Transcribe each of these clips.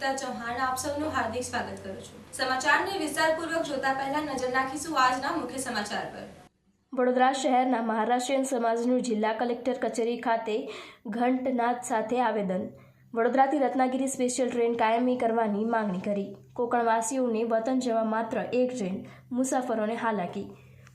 ગીતા ચૌહાણ આપ સૌનું હાર્દિક સ્વાગત કરું છું। સમાચારને વિસ્તારપૂર્વક જોતા પહેલા નજર નાખીશું આજના મુખ્ય સમાચાર પર। વડોદરા શહેરના મહારાષ્ટ્રીયન સમાજનું જિલ્લા કલેક્ટર કચેરી ખાતે ઘંટનાદ સાથે આવેદન। વડોદરાથી રત્નાગીરી સ્પેશિયલ ટ્રેન કાયમી કરવાની માંગણી કરી। કોકણવાસીઓને વતન જવા માત્ર એક ટ્રેન, મુસાફરોને હાલાકી।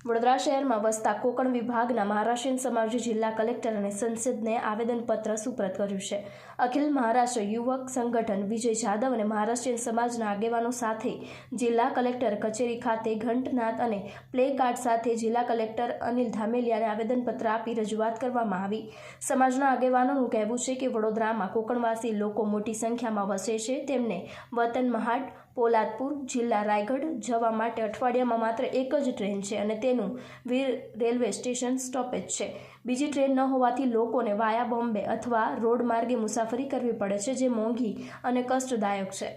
વડોદરા શહેરમાં વસતા કોકણ વિભાગના મહારાષ્ટ્રીયન સમાજે જિલ્લા કલેક્ટર અને સંસદને આવેદનપત્ર સુપરત કર્યું છે। અખિલ મહારાષ્ટ્ર યુવક સંગઠન વિજય જાદવ અને મહારાષ્ટ્રીયન સમાજના આગેવાનો સાથે જિલ્લા કલેક્ટર કચેરી ખાતે ઘંટનાદ અને પ્લે કાર્ડ સાથે જિલ્લા કલેક્ટર અનિલ ધામેલિયાને આવેદનપત્ર આપી રજૂઆત કરવામાં આવી। સમાજના આગેવાનોનું કહેવું છે કે વડોદરામાં કોકણવાસી લોકો મોટી સંખ્યામાં વસે છે। તેમને વતન મહાડ, પોલાદપુર, જિલ્લા રાયગઢ જવા માટે અઠવાડિયામાં માત્ર એક જ ટ્રેન છે અને તેનું વીર રેલવે સ્ટેશન સ્ટોપેજ છે। બીજી ટ્રેન ન હોવાથી લોકોને વાયા બોમ્બે અથવા રોડ માર્ગે મુસાફરી કરવી પડે છે, જે મોંઘી અને કષ્ટદાયક છે।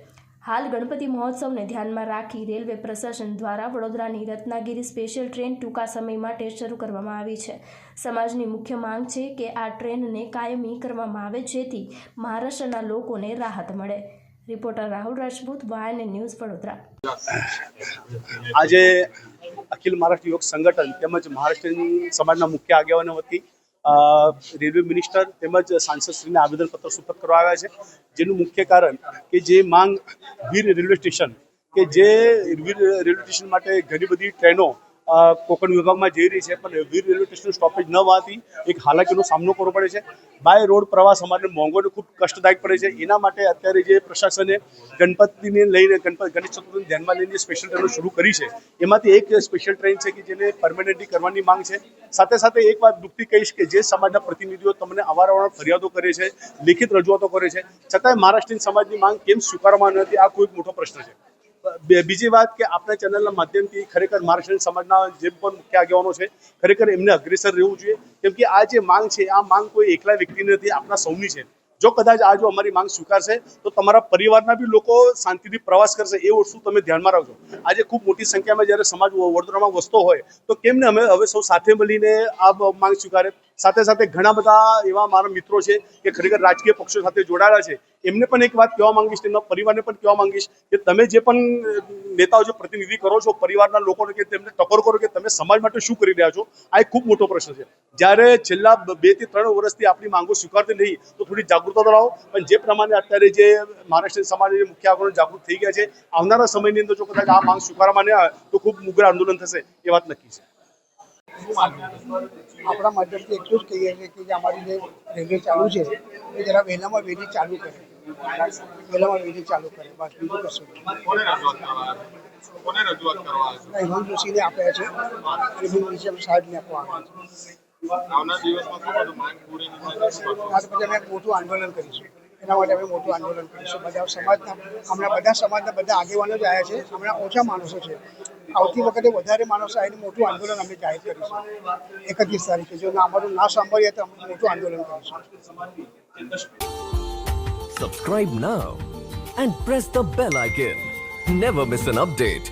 હાલ ગણપતિ મહોત્સવને ધ્યાનમાં રાખી રેલવે પ્રશાસન દ્વારા વડોદરાની રત્નાગીરી સ્પેશિયલ ટ્રેન ટૂંકા સમય માટે શરૂ કરવામાં આવી છે। સમાજની મુખ્ય માંગ છે કે આ ટ્રેનને કાયમી કરવામાં આવે, જેથી મહારાષ્ટ્રના લોકોને રાહત મળે। Reporter Rahul Rajput, YNA news, Vadodara. આજે અખિલ મહારાષ્ટ્ર યુવક સંગઠન તેમજ મહારાષ્ટ્રીયન સમાજના મુખ્ય આગેવાનો વતી રેલવે મિનિસ્ટર તેમજ સાંસદશ્રીને આવેદનપત્ર સુપરત કરવા આવ્યા છે, જેનું મુખ્ય કારણ કે જે માંગ વીર રેલવે સ્ટેશન કે જે વીર રેલવે સ્ટેશન માટે ઘણી બધી ટ્રેનો કોકણ વિભાગમાં જઈ રહી છે, પણ વીર રેલવે સ્ટેશન સ્ટોપેજ ન હોવાથી એક હાલાકીનો સામનો કરવો પડે છે। બાય રોડ પ્રવાસ અમારે મોંઘો અને ખૂબ કષ્ટદાયક પડે છે। એના માટે અત્યારે જે પ્રશાસને ગણપતિને લઈને ગણેશ ચતુર્થીને ધ્યાનમાં લઈને સ્પેશિયલ ટ્રેનો શરૂ કરી છે, એમાંથી એક સ્પેશિયલ ટ્રેન છે કે જેને પરમેનન્ટલી કરવાની માંગ છે। સાથે સાથે એક વાત દુઃખથી કહીશ કે જે સમાજના પ્રતિનિધિઓ તમને અવારનવાર ફરિયાદો કરે છે, લેખિત રજૂઆતો કરે છે, છતાંય મહારાષ્ટ્રીયન સમાજની માંગ કેમ સ્વીકારવામાં નથી, આ કોઈ મોટો પ્રશ્ન છે। બીજી વાત કે આપણા ચેનલના માધ્યમથી ખરેખર મહારાષ્ટ્રીયન સમાજના જે પણ મુખ્ય આગેવાનો છે, ખરેખર એમને અગ્રેસર રહેવું જોઈએ, કેમ કે આ જે માંગ છે આ માંગ કોઈ એકલા વ્યક્તિની નથી, આપણા સૌની છે। જો કદાચ આ જો અમારી માંગ સ્વીકારશે તો તમારા પરિવારના બી લોકો શાંતિથી પ્રવાસ કરશે, એ વસ્તુ તમે ધ્યાનમાં રાખજો। આજે ખૂબ મોટી સંખ્યામાં જ્યારે સમાજ વડોદરામાં વસતો હોય તો કેમને અમે હવે સૌ સાથે મળીને આ માંગ સ્વીકારે। સાથે સાથે ઘણા બધા એવા મારા મિત્રો છે કે ખરેખર રાજકીય પક્ષો સાથે જોડાયેલા છે, એમને પણ એક વાત કહેવા માંગીશ, તેમના પરિવારને પણ કહેવા માંગીશ કે તમે જે પણ નેતાઓ જે પ્રતિનિધિ કરો છો પરિવારના લોકોને, કે તેમને ટકોર કરો કે તમે સમાજ માટે શું કરી રહ્યા છો। આ એક ખૂબ મોટો પ્રશ્ન છે। જ્યારે છેલ્લા 2 થી 3 વર્ષથી આપણી માંગો સ્વીકારતી નહીં તો થોડી જાગૃતતા ધરાવો, પણ જે પ્રમાણે અત્યારે જે મહારાષ્ટ્રીયન સમાજ મુખ્ય આગેવાનો જાગૃત થઈ ગયા છે, આવનારા સમયની અંદર જો કદાચ આ માંગ સ્વીકારવામાં નહીં આવે તો ખૂબ ઉગ્ર આંદોલન થશે, એ વાત નક્કી છે। આપણા માધ્યમથી એટલું જ કહીએ છીએ કે અમારી જે રેલવે ચાલુ છે એ જરા વહેલામાં વહેલી ચાલુ કરે, વહેલામાં વહેલી ચાલુ કરે, બસ બીજું કશું નહીં। હેમંત જોશીને આપ્યા છે અને બીજે સાહેબને આપવા આવ્યા છે। પછી અમે મોટું આંદોલન કરીશું, એના માટે અમે મોટું આંદોલન કરીશું। બધા સમાજના બધા આગેવાનો જ આવ્યા છે, હમણાં ઓછા માણસો છે, આવતી વખતે વધારે માણસો આવીને મોટું આંદોલન અમે જાહેર કરીશું 31 તારીખે। જો અમારું ના સાંભળીએ તો અમે મોટું આંદોલન કરીશું। Subscribe now and press the bell icon. Never miss an update.